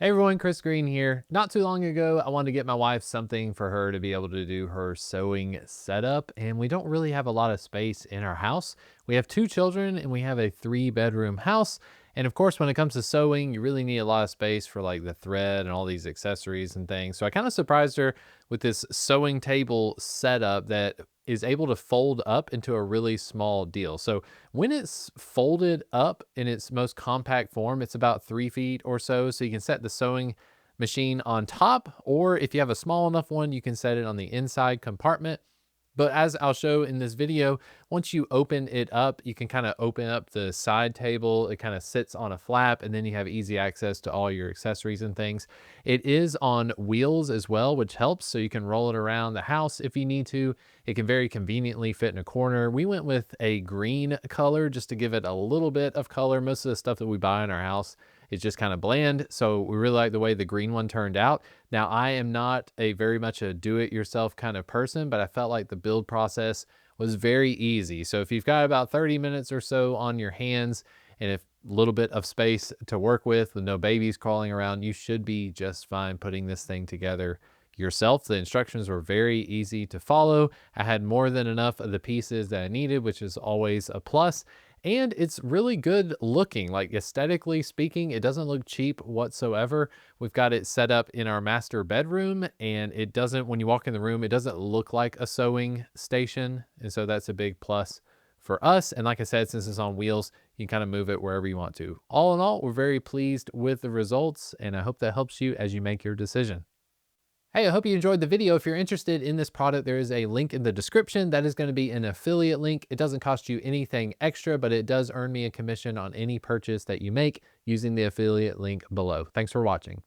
Hey everyone, Chris Green here. Not too long ago, I wanted to get my wife something for her to be able to do her sewing setup, and we don't really have a lot of space in our house. We have two children and we have a three-bedroom house. And of course, when it comes to sewing, you really need a lot of space for like the thread and all these accessories and things. So I kind of surprised her with this sewing table setup that is able to fold up into a really small deal. So when it's folded up in its most compact form, it's about 3 feet or so. So you can set the sewing machine on top, or if you have a small enough one, you can set it on the inside compartment. But as I'll show in this video, once you open it up, you can kind of open up the side table. It kind of sits on a flap, and then you have easy access to all your accessories and things. It is on wheels as well, which helps. So you can roll it around the house if you need to. It can very conveniently fit in a corner. We went with a green color just to give it a little bit of color. Most of the stuff that we buy in our house is just kind of bland. So we really like the way the green one turned out. Now, I am not a very much a do-it-yourself kind of person, but I felt like the build process was very easy. So if you've got about 30 minutes or so on your hands and a little bit of space to work with no babies crawling around, you should be just fine putting this thing together yourself. The instructions were very easy to follow. I had more than enough of the pieces that I needed, which is always a plus. And it's really good looking, like aesthetically speaking, it doesn't look cheap whatsoever. We've got it set up in our master bedroom, and it doesn't, when you walk in the room, it doesn't look like a sewing station. And so that's a big plus for us. And like I said, since it's on wheels, you can kind of move it wherever you want to. All in all, we're very pleased with the results, and I hope that helps you as you make your decision. Hey, I hope you enjoyed the video. If you're interested in this product, there is a link in the description. That is going to be an affiliate link. It doesn't cost you anything extra, but it does earn me a commission on any purchase that you make using the affiliate link below. Thanks for watching.